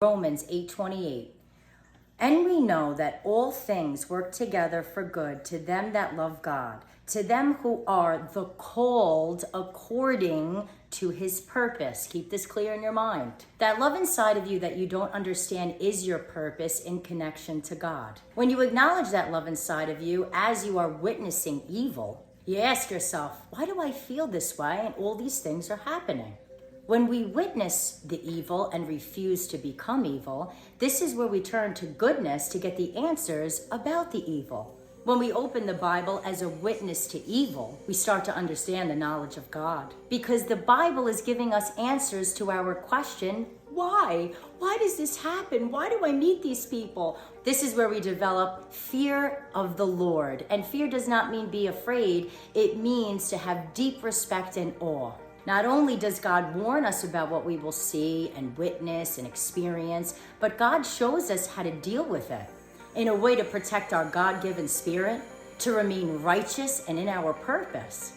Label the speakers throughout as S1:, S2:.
S1: Romans 8:28. And we know that all things work together for good to them that love God, to them who are the called according to his purpose. Keep this clear in your mind. That love inside of you that you don't understand is your purpose in connection to God. When you acknowledge that love inside of you as you are witnessing evil, you ask yourself, why do I feel this way and all these things are happening? When we witness the evil and refuse to become evil, this is where we turn to goodness to get the answers about the evil. When we open the Bible as a witness to evil, we start to understand the knowledge of God. Because the Bible is giving us answers to our question, why? Why does this happen? Why do I meet these people? This is where we develop fear of the Lord. And fear does not mean be afraid. It means to have deep respect and awe. Not only does God warn us about what we will see and witness and experience, but God shows us how to deal with it in a way to protect our God-given spirit, to remain righteous and in our purpose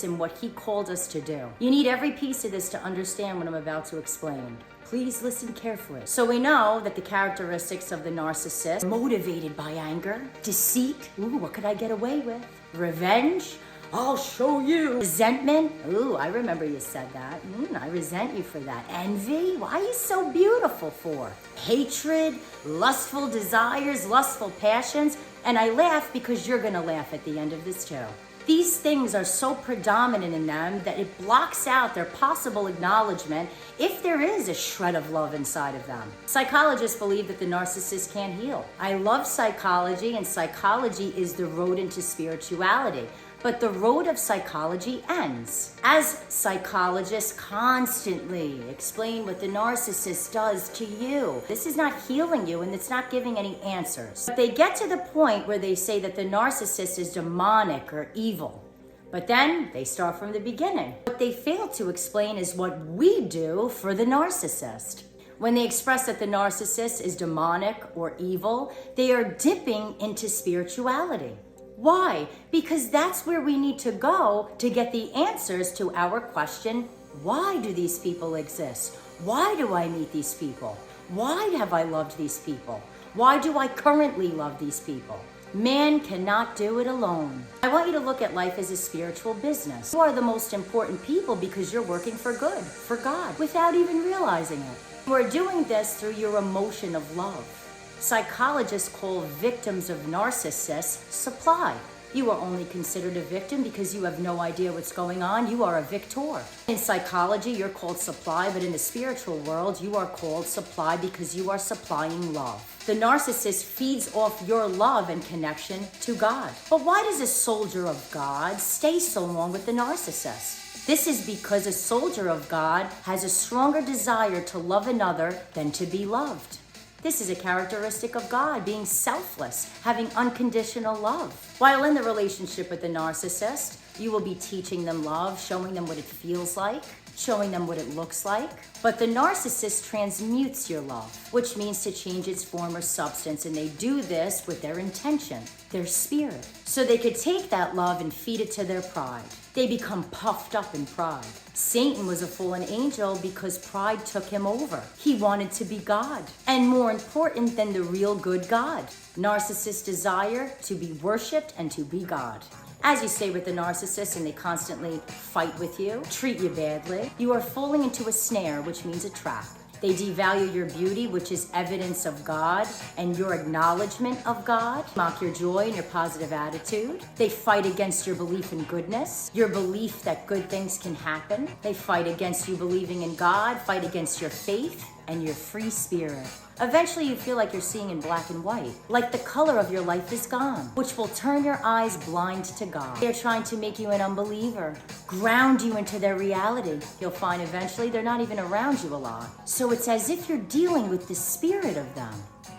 S1: in what he called us to do. You need every piece of this to understand what I'm about to explain. Please listen carefully. So we know that the characteristics of the narcissist are motivated by anger, deceit, what could I get away with? Revenge, I'll show you. Resentment, I remember you said that. I resent you for that. Envy, why are you so beautiful for? Hatred, lustful desires, lustful passions, and I laugh because you're gonna laugh at the end of this too. These things are so predominant in them that it blocks out their possible acknowledgement if there is a shred of love inside of them. Psychologists believe that the narcissist can't heal. I love psychology, and psychology is the road into spirituality. But the road of psychology ends. As psychologists constantly explain what the narcissist does to you, this is not healing you and it's not giving any answers. But they get to the point where they say that the narcissist is demonic or evil. But then they start from the beginning. What they fail to explain is what we do for the narcissist. When they express that the narcissist is demonic or evil, they are dipping into spirituality. Why? Because that's where we need to go to get the answers to our question, why do these people exist? Why do I meet these people? Why have I loved these people? Why do I currently love these people? Man cannot do it alone. I want you to look at life as a spiritual business. You are the most important people because you're working for good, for God, without even realizing it. You are doing this through your emotion of love. Psychologists call victims of narcissists supply. You are only considered a victim because you have no idea what's going on. You are a victor. In psychology, you're called supply, but in the spiritual world, you are called supply because you are supplying love. The narcissist feeds off your love and connection to God. But why does a soldier of God stay so long with the narcissist? This is because a soldier of God has a stronger desire to love another than to be loved. This is a characteristic of God, being selfless, having unconditional love. While in the relationship with the narcissist, you will be teaching them love, showing them what it feels like, showing them what it looks like. But the narcissist transmutes your love, which means to change its form or substance, and they do this with their intention, their spirit. So they could take that love and feed it to their pride. They become puffed up in pride. Satan was a fallen angel because pride took him over. He wanted to be God, and more important than the real good God. Narcissists desire to be worshipped and to be God. As you stay with the narcissist and they constantly fight with you, treat you badly, you are falling into a snare, which means a trap. They devalue your beauty, which is evidence of God, and your acknowledgement of God, mock your joy and your positive attitude. They fight against your belief in goodness, your belief that good things can happen. They fight against you believing in God, fight against your faith and your free spirit. Eventually you feel like you're seeing in black and white, like the color of your life is gone, which will turn your eyes blind to God. They're trying to make you an unbeliever, ground you into their reality. You'll find eventually they're not even around you a lot. So it's as if you're dealing with the spirit of them.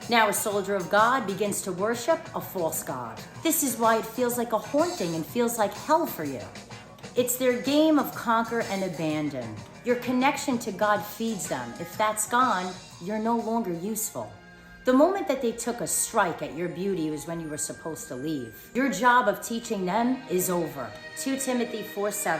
S1: Now a soldier of God begins to worship a false god. This is why it feels like a haunting and feels like hell for you. It's their game of conquer and abandon. Your connection to God feeds them. If that's gone, you're no longer useful. The moment that they took a strike at your beauty was when you were supposed to leave. Your job of teaching them is over. 2 Timothy 4:7.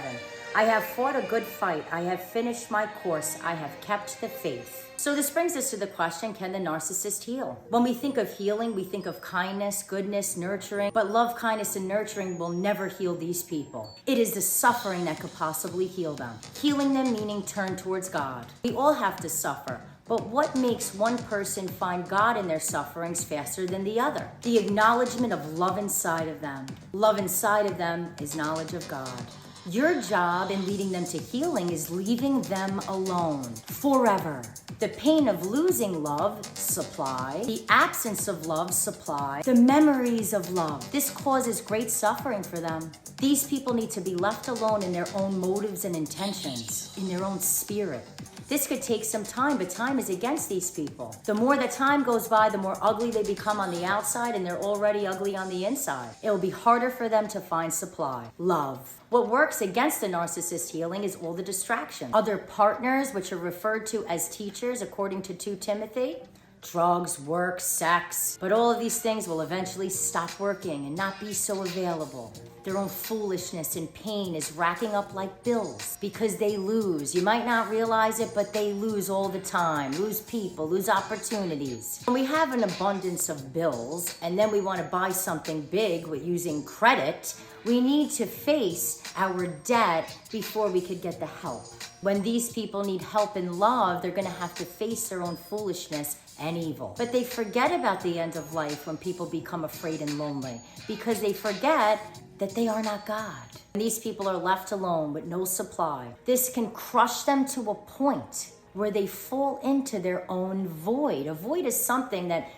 S1: I have fought a good fight. I have finished my course. I have kept the faith. So this brings us to the question, can the narcissist heal? When we think of healing, we think of kindness, goodness, nurturing, but love, kindness, and nurturing will never heal these people. It is the suffering that could possibly heal them. Healing them meaning turn towards God. We all have to suffer. But what makes one person find God in their sufferings faster than the other? The acknowledgement of love inside of them. Love inside of them is knowledge of God. Your job in leading them to healing is leaving them alone forever. The pain of losing love, supply. The absence of love, supply. The memories of love. This causes great suffering for them. These people need to be left alone in their own motives and intentions, in their own spirit. This could take some time, but time is against these people. The more that time goes by, the more ugly they become on the outside, and they're already ugly on the inside. It will be harder for them to find supply. Love. What works against the narcissist healing is all the distraction. Other partners, which are referred to as teachers, according to 2 Timothy, drugs, work, sex. But all of these things will eventually stop working and not be so available. Their own foolishness and pain is racking up like bills because they lose. You might not realize it, but they lose all the time. Lose people, lose opportunities. When we have an abundance of bills and then we want to buy something big with using credit, we need to face our debt before we could get the help. When these people need help and love, they're going to have to face their own foolishness and evil. But they forget about the end of life when people become afraid and lonely because they forget that they are not God. And these people are left alone with no supply. This can crush them to a point where they fall into their own void. A void is something that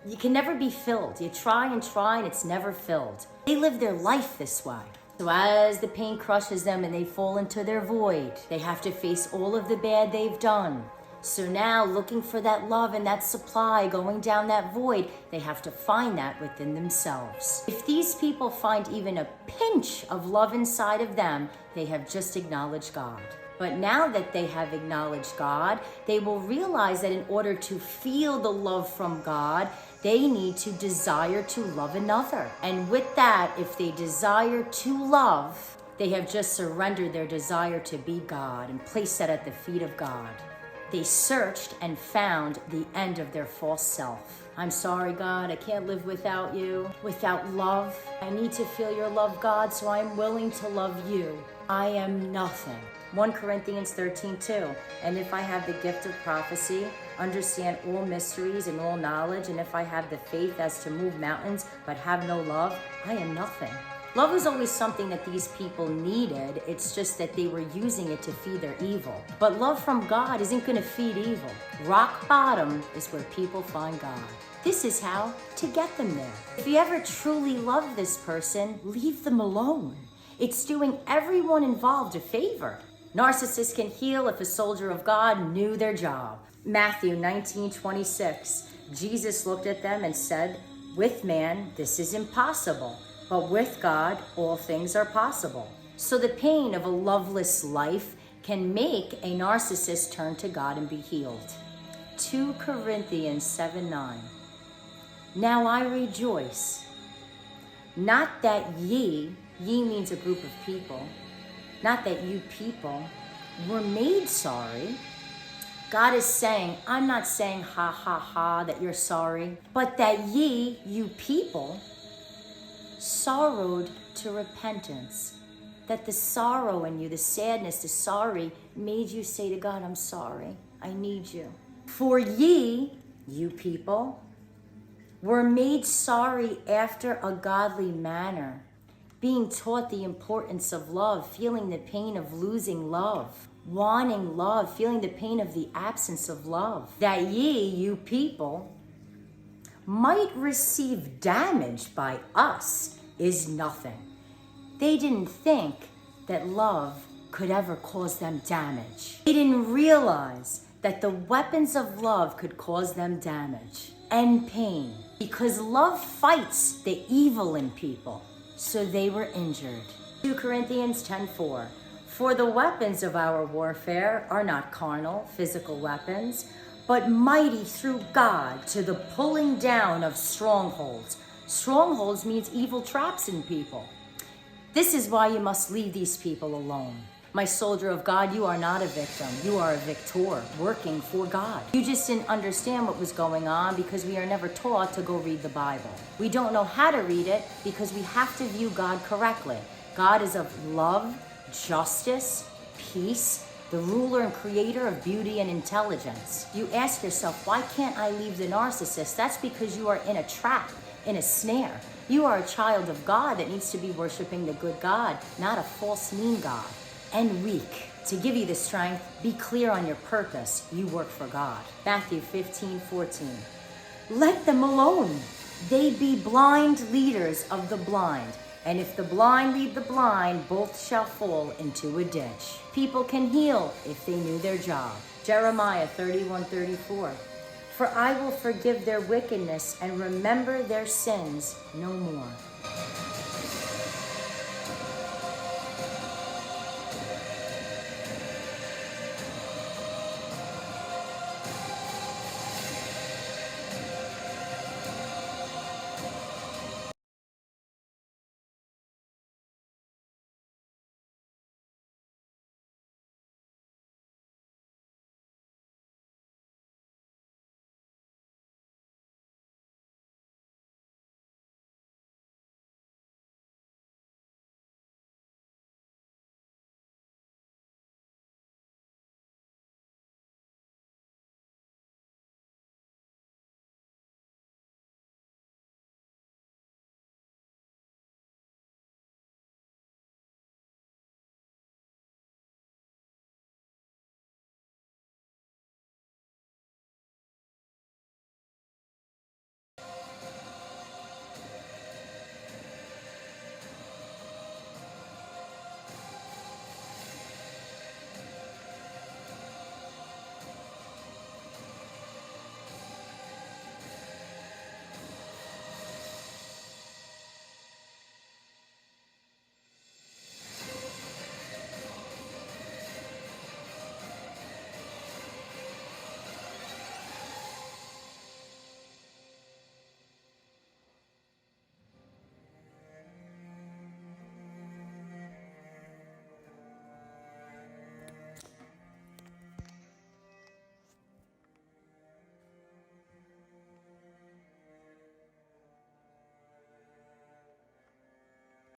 S1: you can never be filled. You try and it's never filled. They live their life this way. So as the pain crushes them and they fall into their void, they have to face all of the bad they've done. So now, looking for that love and that supply, going down that void, they have to find that within themselves. If these people find even a pinch of love inside of them, they have just acknowledged God. But now that they have acknowledged God, they will realize that in order to feel the love from God, they need to desire to love another. And with that, if they desire to love, they have just surrendered their desire to be God and placed that at the feet of God. They searched and found the end of their false self. I'm sorry, God, I can't live without you, without love. I need to feel your love, God, so I'm willing to love you. I am nothing. 1 Corinthians 13:2. And if I have the gift of prophecy, understand all mysteries and all knowledge, and if I have the faith as to move mountains, but have no love, I am nothing. Love was always something that these people needed. It's just that they were using it to feed their evil. But love from God isn't going to feed evil. Rock bottom is where people find God. This is how to get them there. If you ever truly love this person, leave them alone. It's doing everyone involved a favor. Narcissists can heal if a soldier of God knew their job. Matthew 19:26. Jesus looked at them and said, "With man, this is impossible. But with God, all things are possible." So the pain of a loveless life can make a narcissist turn to God and be healed. 2 Corinthians 7:9. Now I rejoice, not that ye means a group of people, not that you people were made sorry. God is saying, I'm not saying ha ha ha that you're sorry, but that ye, you people, sorrowed to repentance. That the sorrow in you, the sadness, the sorry made you say to God, I'm sorry, I need you. For ye, you people, were made sorry after a godly manner, being taught the importance of love, feeling the pain of losing love, wanting love, feeling the pain of the absence of love, that ye, you people, might receive damage by us is nothing. They didn't think that love could ever cause them damage. They didn't realize that the weapons of love could cause them damage and pain, because love fights the evil in people. So they were injured. 2 Corinthians 10:4. For the weapons of our warfare are not carnal, physical weapons, but mighty through God to the pulling down of strongholds. Strongholds means evil traps in people. This is why you must leave these people alone. My soldier of God, you are not a victim. You are a victor working for God. You just didn't understand what was going on because we are never taught to go read the Bible. We don't know how to read it because we have to view God correctly. God is of love, justice, peace, the ruler and creator of beauty and intelligence. You ask yourself, why can't I leave the narcissist? That's because you are in a trap, in a snare. You are a child of God that needs to be worshiping the good God, not a false, mean God. And weak. To give you the strength, be clear on your purpose. You work for God. Matthew 15:14. Let them alone. They be blind leaders of the blind. And if the blind lead the blind, both shall fall into a ditch. People can heal if they knew their job. Jeremiah 31:34. For I will forgive their wickedness and remember their sins no more.